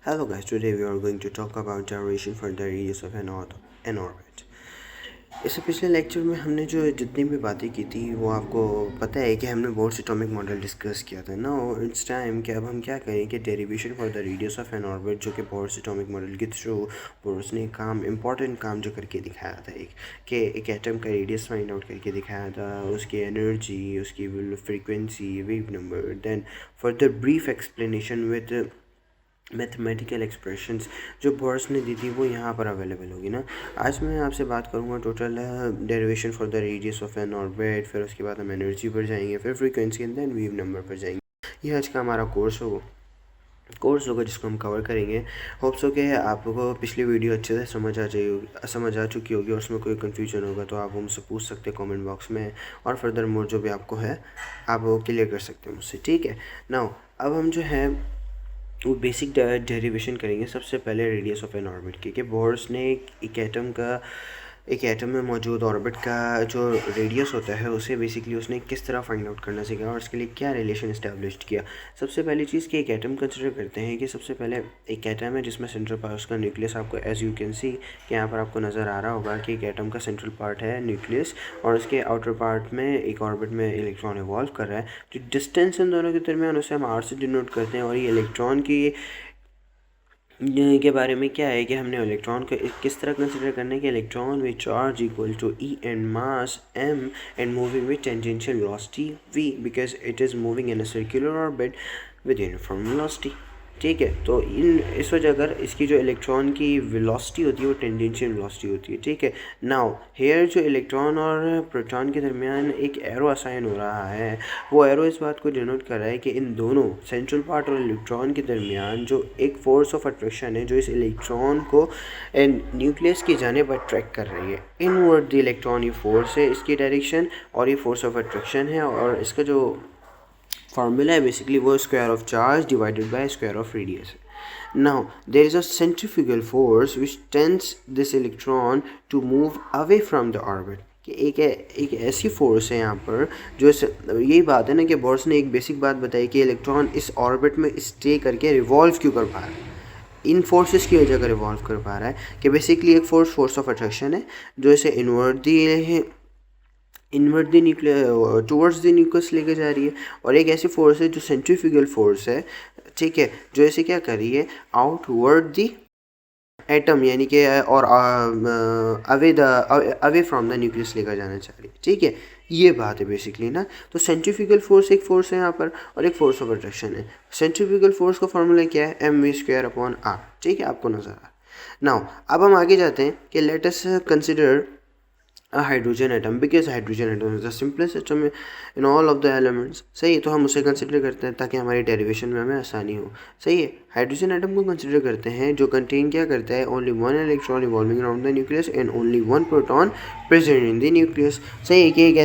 Hello guys, today we are going to talk about derivation for the radius of an orbit. इससे पिछले lecture में हमने जो जितनी भी बातें की थी वो आपको पता है कि हमने बोर्ड्स एटॉमिक मॉडल डिस्कस किया था ना। इट्स टाइम कि अब हम क्या करें कि derivation for the radius of an orbit, जो कि बोर्ड्स एटॉमिक मॉडल के थ्रू बोर्ड्स ने इंपॉर्टेंट काम जो करके दिखाया था कि एक एटम का रेडियस फाइंड आउट करके दिखाया था, उसकी एनर्जी, उसकी frequency, wave number, then further brief explanation with mathematical expressions जो बोर्ड्स ने दी थी वो यहाँ पर अवेलेबल होगी ना। आज मैं आपसे बात करूँगा total derivation for the radius of an orbit, फिर उसके बाद हम एनर्जी पर जाएंगे, फिर frequency and then wave number पर जाएंगे। ये आज का हमारा कोर्स होगा जिसको हम कवर करेंगे। होप्स हो कि आपको पिछली वीडियो अच्छे से समझ आ चुकी होगी और उसमें कोई कन्फ्यूजन होगा तो आप मुझसे पूछ सकते हैं कमेंट बॉक्स में, और फर्दर मोर जो भी आपको है आप वो क्लियर कर सकते हैं मुझसे, ठीक है। नाउ अब हम जो है वो बेसिक डेरिवेशन करेंगे सबसे पहले रेडियस ऑफ एन ऑर्बिट की, कि बोर्ड्स ने एक एटम में मौजूद ऑर्बिट का जो रेडियस होता है उसे बेसिकली उसने किस तरह फाइंड आउट करना सीखा और उसके लिए क्या रिलेशन इस्टेब्लिश किया। सबसे पहली चीज़ कि एक एटम कंसिडर करते हैं कि सबसे पहले एक एटम है जिसमें सेंट्रल पार्ट उसका न्यूक्लियस, आपको एज यू कैन सी कि यहाँ पर आपको नज़र आ रहा होगा कि एक एटम का सेंट्रल पार्ट है न्यूक्लियस और उसके आउटर पार्ट में एक ऑर्बिट में इलेक्ट्रॉन इवॉल्व कर रहा है। जो डिस्टेंस इन दोनों के दरमियान उसे हम आर से डिनोट करते हैं। और ये इलेक्ट्रॉन के बारे में क्या है कि हमने इलेक्ट्रॉन को किस तरह कंसिडर करने के electron with charge equal to E and mass m and moving with tangential velocity v, because it is moving in a circular orbit with uniform velocity, ठीक है। तो इस वजह अगर इसकी जो इलेक्ट्रॉन की वेलोसिटी होती है वो टेंजेंशियल वेलोसिटी होती है, ठीक है। नाउ हेयर जो इलेक्ट्रॉन और प्रोटॉन के दरमियान एक एरो असाइन हो रहा है, वो एरो इस बात को डिनोट कर रहा है कि इन दोनों सेंट्रल पार्ट और इलेक्ट्रॉन के दरमियान जो एक फोर्स ऑफ अट्रैक्शन है जो इस इलेक्ट्रॉन को न्यूक्लियस की जानिब अट्रैक्ट कर रही है। इनवर्ड द इलेक्ट्रॉन ये फोर्स है इसकी डायरेक्शन और ये फोर्स ऑफ अट्रैक्शन है, और इसका जो फार्मूला है बेसिकली वो square of charge divided by square of radius है। Now there is a centrifugal force which tends this electron to move away from the orbit, कि एक ऐसी फोर्स है यहाँ पर जो यही बात है ना कि बोर्ड्स ने एक बेसिक बात बताई कि इलेक्ट्रॉन इस ऑर्बिट में स्टे करके रिवॉल्व क्यों कर पा रहा है, इन फोर्सेस की वजह से रिवॉल्व कर पा रहा है कि बेसिकली एक फोर्स ऑफ अट्रैक्शन है जो इसे invert the nucleus towards the nucleus लेके जा रही है, और एक ऐसी फोर्स है जो सेंट्रीफ्यूगल फोर्स है, ठीक है, जो ऐसे क्या कर रही है आउटवर्ड द एटम, यानी कि और अवे फ्रॉम द न्यूक्लियस लेकर जाना चाह रही है, ठीक है। ये बात है बेसिकली ना। तो सेंट्रीफ्यूगल फोर्स एक फोर्स है यहाँ पर और एक फोर्स ऑफ अट्रैक्शन है। सेंट्रीफ्यूगल फोर्स का फॉर्मूला क्या है, mv²/r, ठीक है, आपको नजर आ रहा है। नाउ अब हम आगे जाते हैं कि let us consider a hydrogen atom, because hydrogen atom is the simplest atom in all of the elements, सही है। तो हम उसे कंसिडर करते हैं ताकि हमारी डेरिवेशन में हमें आसानी हो, सही है। हाइड्रोजन एटम को कंसिडर करते हैं जो कंटेन क्या करता है, only one electron revolving around the nucleus and only one proton present in the nucleus, सही है। कि एक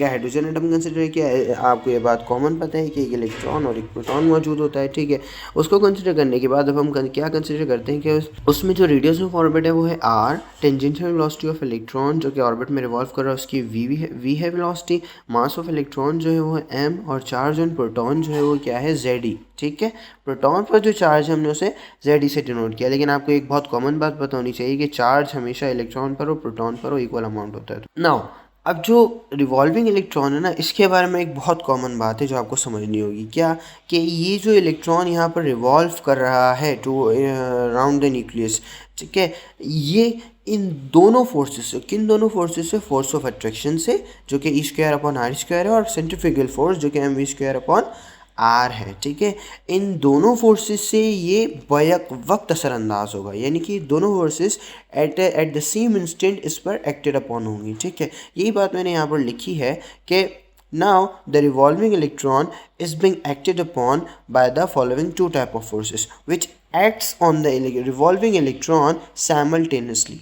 हाइड्रोजन एटम कंसिडर किया, आपको ये बात कॉमन पता है कि एक इलेक्ट्रॉन और एक प्रोटॉन मौजूद होता है, ठीक है। उसको कंसिडर करने के बाद अब हम क्या कंसिडर करते हैं कि उसमें जो रेडियस ऑफ ऑर्बिट है वो है r, tangential velocity of electron जो कि ऑर्बिट में रिवॉल्व कर रहा है उसकी v है वेलोसिटी, मास ऑफ इलेक्ट्रॉन जो है वो है m, और चार्ज ऑन प्रोटॉन जो है वो क्या है Ze, ठीक है। प्रोटॉन पर जो चार्ज हमने उसे Ze से डिनोट किया, लेकिन आपको एक बहुत कॉमन बात पता होनी चाहिए कि चार्ज हमेशा इलेक्ट्रॉन पर और प्रोटॉन पर इक्वल अमाउंट होता है। नाउ अब जो रिवॉल्विंग इलेक्ट्रॉन है ना, इसके बारे में एक बहुत कॉमन बात है जो आपको समझनी होगी, क्या कि ये जो इलेक्ट्रॉन यहाँ पर रिवॉल्व कर रहा है टू अराउंड द न्यूक्लियस, ठीक है, ये इन दोनों फोर्सेस से, किन दोनों फोर्सेस से, फोर्स ऑफ अट्रैक्शन से जो कि E²/r² है, और सेंट्रीफ्यूगल फोर्स जो कि mv²/r है, ठीक है। इन दोनों फोर्सेस से ये बैक वक्त असरअंदाज होगा, यानी कि दोनों forces at the same instant इस पर एक्टेड अपॉन होंगी, ठीक है। यही बात मैंने यहाँ पर लिखी है कि now the revolving electron is being acted upon by the following two type of forces which acts on the revolving electron simultaneously,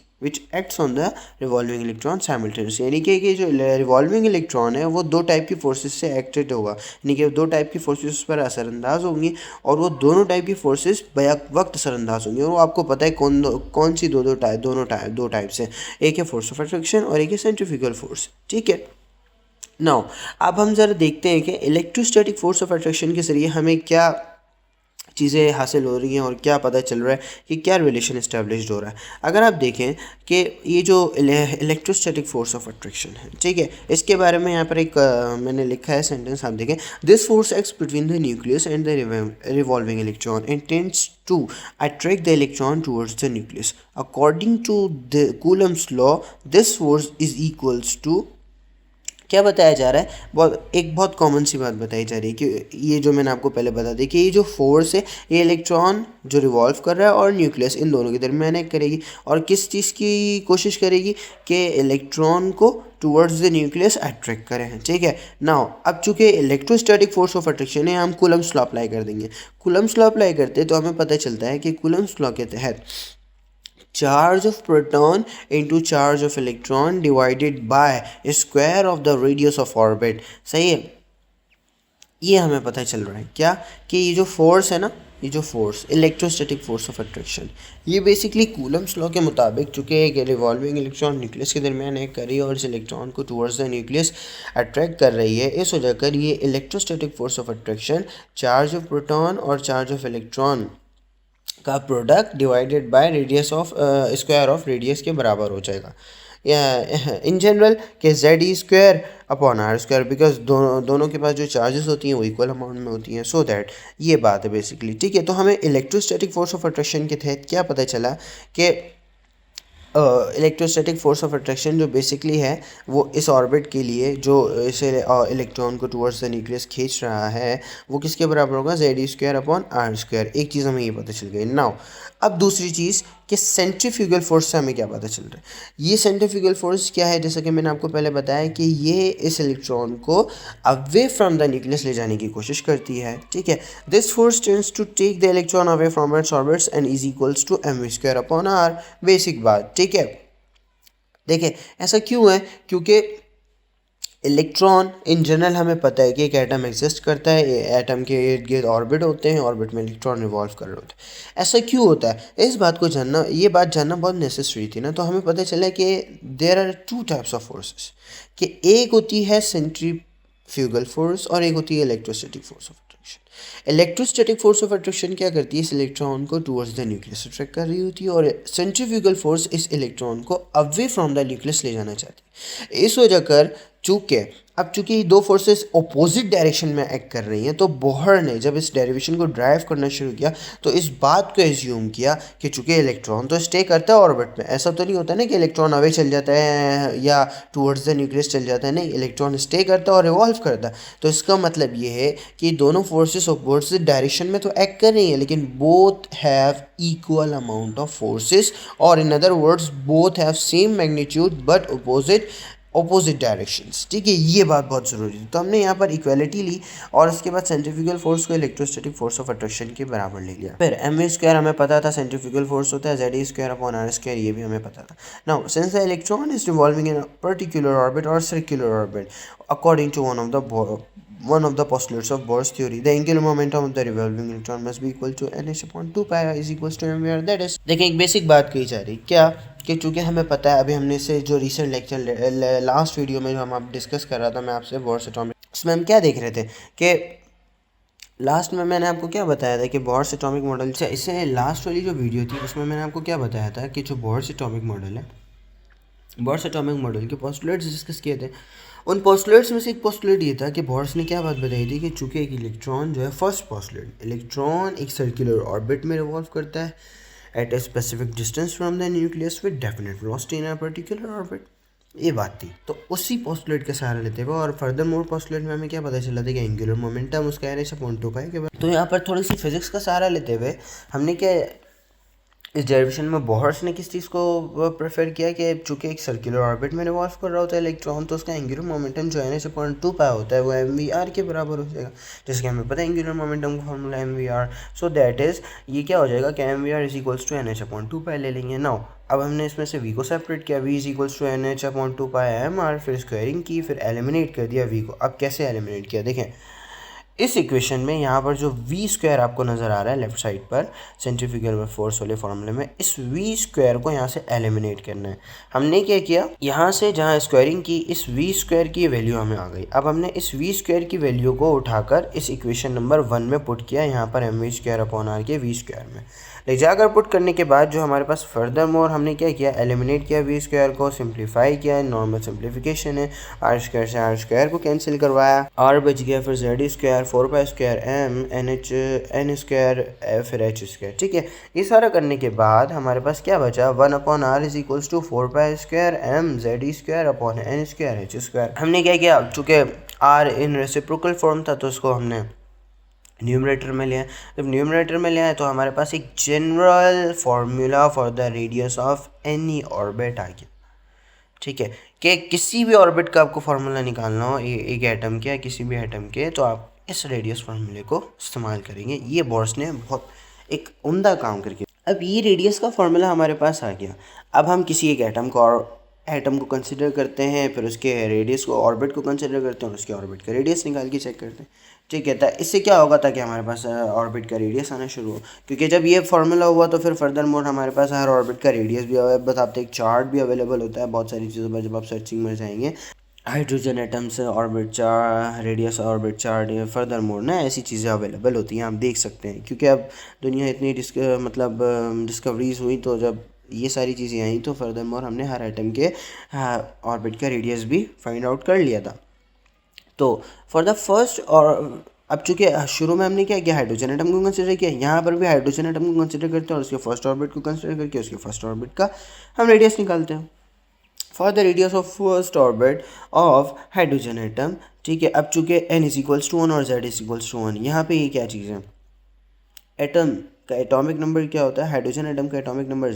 यानी कि जो रिवॉल्विंग इलेक्ट्रॉन है वो दो टाइप की फोर्सेस से एक्टेड होगा, यानी कि दो टाइप की फोर्सेस उस पर असरअंदाज होंगी, और वो दोनों टाइप की फोर्सेस बैक वक्त असरअंदाज होंगी, और वो आपको पता है कौन सी दो टाइप्स हैं, एक है फोर्स ऑफ अट्रैक्शन और एक है सेंट्रीफ्यूगल फोर्स, ठीक है। अब हम ज़रा देखते हैं कि इलेक्ट्रोस्टैटिक फोर्स ऑफ अट्रैक्शन के ज़रिए हमें क्या चीज़ें हासिल हो रही हैं और क्या पता चल रहा है कि क्या रिलेशन इस्टेब्लिश्ड हो रहा है। अगर आप देखें कि ये जो इलेक्ट्रोस्टैटिक फोर्स ऑफ अट्रैक्शन है, ठीक है, इसके बारे में यहाँ पर एक मैंने लिखा है सेंटेंस, आप देखें, this force acts between the nucleus and the revolving electron and tends to attract the electron towards the nucleus. According to the Coulomb's law, this force is equals to, क्या बताया जा रहा है, बहुत कॉमन सी बात बताई जा रही है कि ये जो मैंने आपको पहले बता दी कि ये जो फोर्स है ये इलेक्ट्रॉन जो रिवॉल्व कर रहा है और न्यूक्लियस इन दोनों के दरमियान एक करेगी और किस चीज़ की कोशिश करेगी कि इलेक्ट्रॉन को टुवर्ड्स द न्यूक्लियस अट्रैक्ट करें, ठीक है। नाउ अब चूंकि इलेक्ट्रोस्टैटिक फोर्स ऑफ अट्रैक्शन है, हम कूलम्स लॉ अप्लाई कर देंगे। कूलम्स लॉ अप्लाई करते हैं तो हमें पता चलता है कि कूलम्स लॉ के तहत charge of proton into charge of electron divided by square of the radius of orbit, सही है। ये हमें पता चल रहा है क्या कि ये जो फोर्स है ना, ये जो force electrostatic force of attraction, ये बेसिकली कूलम्स लॉ के मुताबिक चूँकि एक रिवॉल्विंग इलेक्ट्रॉन न्यूक्लियस के दरमियान एक कर रही है और इस इलेक्ट्रॉन को टुवर्ड्स द न्यूक्लियस अट्रैक्ट कर रही है, इस वजह कर ये electrostatic force of attraction charge of proton और चार्ज ऑफ इलेक्ट्रॉन का product divided by radius of square of radius के बराबर हो जाएगा, इन जनरल के Z² अपॉन R², बिकॉज दोनों के पास जो चार्जेस होती हैं वो इक्वल अमाउंट में होती हैं, सो दैट ये बात है बेसिकली, ठीक है। तो हमें इलेक्ट्रोस्टैटिक फोर्स ऑफ अट्रैक्शन के तहत क्या पता चला कि इलेक्ट्रोस्टैटिक फोर्स ऑफ अट्रैक्शन जो बेसिकली है वो इस ऑर्बिट के लिए जो इसे इलेक्ट्रॉन को टुवर्ड्स द न्यूक्लियस खींच रहा है वो किसके बराबर होगा, Z² अपॉन R²। एक चीज़ हमें ये पता चल गई। नाउ अब दूसरी चीज़ कि सेंट्रीफ्यूगल फोर्स से हमें क्या पता चल रहा है। ये सेंट्रीफ्यूगल फोर्स क्या है, जैसा कि मैंने आपको पहले बताया कि ये इस इलेक्ट्रॉन को अवे फ्रॉम द न्यूक्लियस ले जाने की कोशिश करती है, ठीक है। This force tends to take the electron away from its orbits and is equals to mv² upon r, basic बात, ठीक है। देखिए ऐसा क्यों है, क्योंकि इलेक्ट्रॉन इन जनरल हमें पता है कि एक एटम एग्जिस्ट करता है, एटम के इर्द गिर्द ऑर्बिट होते हैं, ऑर्बिट में इलेक्ट्रॉन रिवॉल्व कर रहे होते हैं। ऐसा क्यों होता है, इस बात को जानना, ये बात जानना बहुत नेसेसरी थी ना। तो हमें पता चला कि there are two types of forces, कि एक होती है सेंट्रीफ्यूगल फोर्स और एक होती है electrostatic force of attraction. Electrostatic force of attraction क्या करती है, इस इलेक्ट्रॉन को टुवर्ड्स द न्यूक्लियस अट्रैक्ट कर रही होती है और सेंट्रीफ्यूगल फोर्स इस इलेक्ट्रॉन को अवे फ्रॉम द न्यूक्लियस ले जाना चाहती है। इस वजह कर चूंकि दो फोर्सेस अपोजिट डायरेक्शन में एक्ट कर रही हैं, तो बोहर ने जब इस डेरिवेशन को ड्राइव करना शुरू किया तो इस बात को एज्यूम किया कि चूंकि इलेक्ट्रॉन तो स्टे करता है ऑर्बिट में, ऐसा तो नहीं होता ना कि इलेक्ट्रॉन अवे चल जाता है या टुवर्ड्स द न्यूक्लियस चल जाता है, नहीं, इलेक्ट्रॉन स्टे करता है और रिवॉल्व करता है। तो इसका मतलब ये है कि दोनों फोर्सेस अपोजिट डायरेक्शन में तो एक्ट कर रही हैं, लेकिन both have equal amount of forces, और in other words both have same magnitude but opposite directions, ठीक है। ये बात बहुत ज़रूरी है। तो हमने यहाँ पर इक्वालिटी ली और उसके बाद सेंट्रीफ्यूगल फोर्स को इलेक्ट्रोस्टैटिक फोर्स ऑफ अट्रैक्शन के बराबर ले लिया। फिर mv² हमें पता था सेंट्रीफ्यूगल फोर्स होता है, Z² अपॉन R², ये भी हमें पता था। Now since the electron is revolving in a particular orbit और circular orbit according to one of the postulates of Bohr's theory, the angular momentum of the revolving electron must be equal to nh upon 2 pi is equals to mvr, that is, देखिए एक basic बात कही जा रही क्या कि चूँकि हमें पता है, अभी हमने से जो रिसेंट लेक्चर लास्ट वीडियो में जो हम आप डिस्कस कर रहा था मैं आपसे बोर्स एटॉमिक, उसमें हम क्या देख रहे थे कि लास्ट में मैंने आपको क्या बताया था कि बोर्स एटॉमिक मॉडल से, इससे लास्ट वाली जो वीडियो थी उसमें मैंने आपको क्या बताया था कि जो बोर्स एटॉमिक मॉडल है, बोर्स एटॉमिक मॉडल के पोस्टुलेट्स डिस्कस किए थे। उन पोस्टुलेट्स में से एक पोस्टुलेट ये था कि बोर्स ने क्या बात बताई थी कि चूँकि एक इलेक्ट्रॉन जो है, फर्स्ट पोस्टुलेट, इलेक्ट्रॉन एक सर्कुलर ऑर्बिट में रिवॉल्व करता है at a specific distance from the nucleus with definite velocity in a particular orbit, ये बात थी। तो उसी पोस्टुलेट का सहारा लेते हुए और फर्दर मोर पोस्टुलेट में हमें क्या पता चला था कि एंगुलर मोमेंटम उसका nh/2 पाई के बाद। तो यहाँ पर थोड़ी सी फिजिक्स का सहारा लेते हुए हमने क्या इस डेरिवेशन में बोहर्स ने किस चीज़ को प्रेफर किया कि चूँकि एक सर्कुलर ऑर्बिट में रिवॉल्व कर रहा होता है इलेक्ट्रॉन, तो उसका एंगुलर मोमेंटम जो nh/2 पाई होता है वो mvr के बराबर हो जाएगा, जैसे कि हमें पता है एंगुलर मोमेंटम का formula mvr। So that is ये क्या हो जाएगा कि mvr is equals to nh/2 pi ले लेंगे। नाउ अब हमने इसमें से v को सेपरेट किया, v is equals to nh/2 pi mr, फिर स्क्वायरिंग की, फिर एलिमिनेट कर दिया v को। अब कैसे एलिमिनेट किया, देखें इस इक्वेशन में यहाँ पर जो v स्क्वायर आपको नज़र आ रहा है लेफ्ट साइड पर सेंट्रीफ्यूगल फोर्स वाले फॉर्मूले में, इस v स्क्वायर को यहाँ से एलिमिनेट करना है। हमने क्या किया, यहाँ से जहाँ स्क्वायरिंग की इस v स्क्वायर की वैल्यू हमें आ गई। अब हमने इस v स्क्वायर की वैल्यू को उठाकर इस इक्वेशन नंबर 1 में पुट किया, यहाँ पर mv स्क्वायर अपॉन आर के v स्क्वायर में ले जाकर पुट करने के बाद जो हमारे पास फर्दर मोर हमने क्या किया, एलिमिनेट किया v स्क्वायर को, सिंप्लीफाई किया, नॉर्मल सिंप्लीफिकेशन है, आर स्क्वायर से आर स्क्वायर को कैंसिल करवाया, आर बच गया, फिर Z square 4 square M N H N square फिर एच स्क्वायर। ठीक है, ये सारा करने के बाद हमारे पास क्या बचा, 1 upon R is equals to 4 square M Z square upon N square H square. हमने क्या किया, चूँकि आर इन रेसिप्रोकल फॉर्म था तो उसको हमने न्यूमरेटर में लिया। जब न्यूमरेटर में लिया है तो हमारे पास एक general formula for the radius of any orbit आ गया। ठीक है, कि किसी भी ऑर्बिट का आपको फार्मूला निकालना हो एक एटम के या किसी भी एटम के, तो आप इस रेडियस फार्मूले को इस्तेमाल करेंगे। ये बोर्स ने बहुत एक उम्दा काम करके, अब ये रेडियस का फार्मूला हमारे पास आ गया। अब हम किसी एक एटम को कंसिडर करते हैं, फिर उसके रेडियस को, ऑर्बिट को कंसिडर करते हैं और उसके ऑर्बिट का रेडियस निकाल के चेक करते हैं। ठीक है, तो इससे क्या होगा, ताकि हमारे पास ऑर्बिट का रेडियस आना शुरू हो, क्योंकि जब ये फार्मूला हुआ तो फिर फर्दर मोड हमारे पास हर ऑर्बिट का रेडियस भी बताते, एक चार्ट भी अवेलेबल होता है बहुत सारी चीज़ों पर। जब आप सर्चिंग में जाएंगे hydrogen atoms orbit chart, radius orbit chart, further mode ना ऐसी चीज़ें अवेलेबल होती हैं, आप देख सकते हैं। क्योंकि अब दुनिया इतनी डिस्कवरीज हुई, तो जब ये सारी चीज़ें आई तो फर्दर मोर हमने हर एटम के ऑर्बिट का रेडियस भी फाइंड आउट कर लिया था। तो फॉर द फर्स्ट, और अब चूँकि शुरू में हमने क्या किया, हाइड्रोजन एटम को कंसिडर किया, यहाँ पर भी हाइड्रोजन एटम को कंसिडर करते हैं और उसके फर्स्ट ऑर्बिट को कंसिडर करके उसके फर्स्ट ऑर्बिट का हम रेडियस निकालते हैं for the radius of first orbit of hydrogen atom. ठीक है, अब चूँकि n इज इक्वल्स टू 1 और z इज इक्वल्स टू 1, यहाँ पे ये क्या चीज़ है, एटम का एटॉमिक नंबर क्या होता है, हाइड्रोजन एटम का एटॉमिक नंबर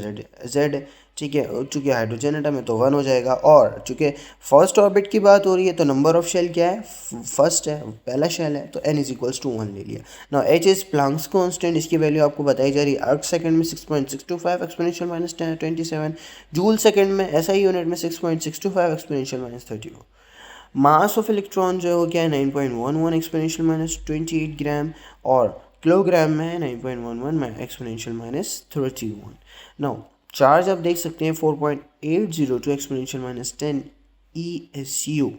z। ठीक है, चूँकि हाइड्रोजन एटम है तो 1 हो जाएगा, और चूँकि फर्स्ट ऑर्बिट की बात हो रही है तो नंबर ऑफ शेल क्या है, फर्स्ट है, पहला शेल है, तो n इज इक्वल्स टू 1 ले लिया। Now h is Planck's constant, इसकी वैल्यू आपको बताई जा रही है अर्क सेकंड में 6.625 एक्सपोनेंशियल माइनस 27, जूल सेकंड में SI यूनिट में 6.625 exponential minus 34, mass of electron जो है वो क्या है 9.11 एक्सपोनेंशियल माइनस 28 ग्राम, और किलोग्राम में है 9.11 एक्सपोनेंशियल माइनस 31। नाउ चार्ज आप देख सकते हैं 4.802 exponential minus 10 ESU,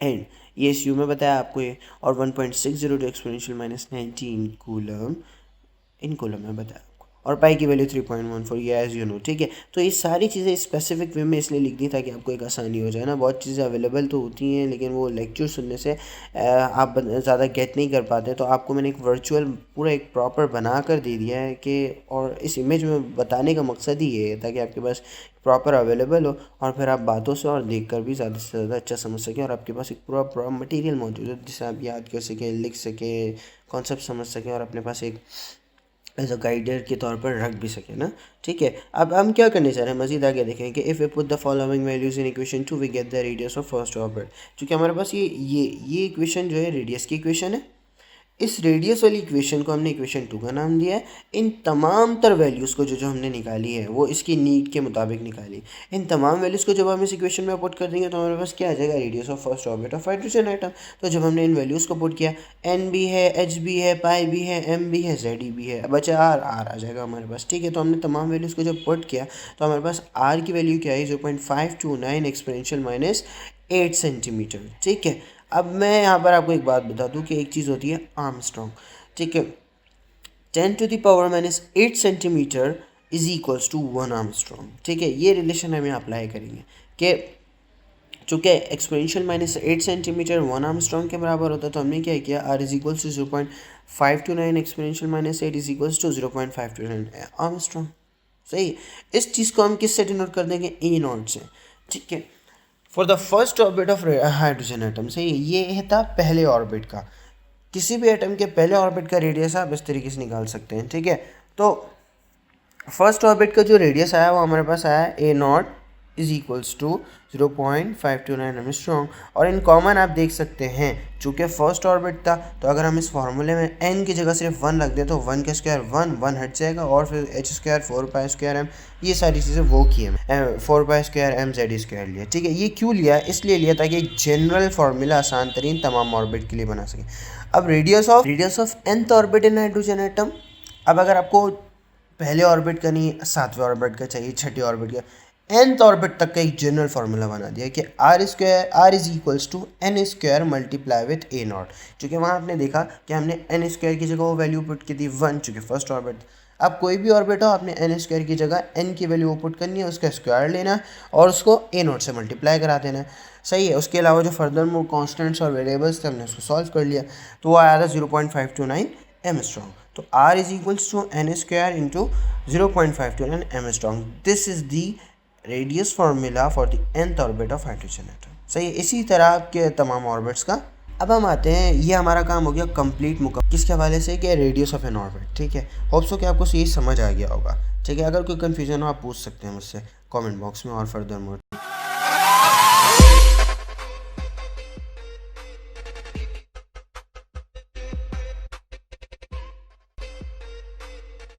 and ESU में बताया आपको ये, और 1.602 एक्सपोनेंशियल माइनस 19 कूलम इन कूलम में बताया आपको, और पाई की वैल्यू 3.14, ये एज यू नो। ठीक है, तो ये सारी चीज़ें स्पेसिफिक वे में इसलिए लिख दी ताकि आपको एक आसानी हो जाए ना। बहुत चीज़ें अवेलेबल तो होती हैं लेकिन वो लेक्चर सुनने से आप ज़्यादा गेट नहीं कर पाते, तो आपको मैंने एक वर्चुअल पूरा एक प्रॉपर बना कर दे दिया है कि, और इस इमेज में बताने का मकसद ही ये है ताकि आपके पास प्रॉपर अवेलेबल हो, और फिर आप बातों से और देख कर भी ज़्यादा से ज़्यादा अच्छा समझ सकें, और आपके पास एक पूरा मटेरियल मौजूद है जिसे आप याद कर सकें, लिख सकें, कॉन्सेप्ट समझ सकें, और अपने पास एक एज अ गाइडर के तौर पर रख भी सके ना। ठीक है, अब हम क्या करने चाह रहे हैं, मज़ीद आगे देखें कि if we put the following values in equation 2 we get the radius of first orbit. क्योंकि हमारे पास ये इक्वेशन जो है रेडियस की इक्वेशन है, इस रेडियस वाली इक्वेशन को हमने इक्वेशन 2 का नाम दिया है। इन तमाम तर वैल्यूज़ को जो हमने निकाली है वो इसकी नीड के मुताबिक निकाली। इन तमाम वैल्यूज़ को जब हम इस इक्वेशन में पुट कर देंगे तो हमारे पास क्या आ जाएगा, radius of first orbit of hydrogen atom. तो जब हमने इन वैल्यूज़ को पुट किया, n भी है, h भी है, पाई भी है, m भी है, z भी है, बचा r आ जाएगा हमारे पास। ठीक है, तो हमने तमाम वैल्यूज़ को जब पुट किया तो हमारे पास r की वैल्यू क्या है, 0.529 एक्सपोनेंशियल माइनस 8 सेंटीमीटर। ठीक है, अब मैं यहाँ पर आपको एक बात बता दूँ कि एक चीज़ होती है आर्मस्ट्रॉन्ग। ठीक है, 10⁻⁻8 centimetre is equals to 1 angstrom. ठीक है, ये रिलेशन हम यहाँ अप्लाई करेंगे कि चूँकि एक्सपोनेंशियल माइनस 8 सेंटीमीटर 1 आर्मस्ट्रॉन्ग के बराबर होता है, तो हमने क्या किया, r is equals to 0.529 exponential minus 8 is equals to 0.529 angstrom. सही, इस चीज़ को हम किससे डिनोट कर देंगे, E0 से। ठीक है, for the first orbit of hydrogen atom. सही, ये था पहले ऑर्बिट का, किसी भी एटम के पहले ऑर्बिट का रेडियस आप इस तरीके से निकाल सकते हैं। ठीक है, तो फर्स्ट ऑर्बिट का जो रेडियस आया वो हमारे पास आया A0 is equals to 0.529 angstrom. और इन कॉमन आप देख सकते हैं चूँकि फर्स्ट ऑर्बिट था, तो अगर हम इस फार्मूले में n की जगह सिर्फ 1 रख दें तो 1 का स्क्वायर 1 हट जाएगा, और फिर h स्क्वायर 4π² m, ये सारी चीज़ें वो की है 4π² m z² लिया। ठीक है, ये क्यों लिया? इसलिए लिया ताकि एक जनरल फार्मूला आसान तरीन तमाम ऑर्बिट के लिए बना सके। अब radius of nth orbit in hydrogen atom, अब अगर आपको पहले ऑर्बिट का नहीं 7वें ऑर्बिट का चाहिए, छठी ऑर्बिट का, nth ऑर्बिट तक का एक जनरल फार्मूला बना दिया कि r is equals to n² multiply with a naught. चूँकि वहाँ आपने देखा कि हमने n² की जगह वो वैल्यू पुट की थी 1, चूँकि फर्स्ट ऑर्बिट। अब कोई भी ऑर्बिट हो, आपने n² की जगह n की वैल्यू पुट करनी है, उसका स्क्वायर लेना है और उसको a नॉट से मल्टीप्लाई करा देना है। सही है। उसके अलावा जो फर्दर मोर कॉन्स्टेंट्स और वेरिएबल्स थे हमने उसको सॉल्व कर लिया, तो वो आया था 0.529 एमस्ट्रॉन्ग। तो r is equals to n² into 0.529 angstrom. This is the radius formula for the nth orbit of hydrogen atom. सही है। इसी तरह के तमाम ऑर्बिट्स का अब हम आते हैं, ये हमारा काम हो गया कंप्लीट मुकम्मल किसके हवाले से कि रेडियस ऑफ एन ऑर्बिट। ठीक है, होप्स हो कि आपको यही समझ आ गया होगा। ठीक है, अगर कोई कन्फ्यूजन हो आप पूछ सकते हैं मुझसे कमेंट बॉक्स में और फर्दर मोर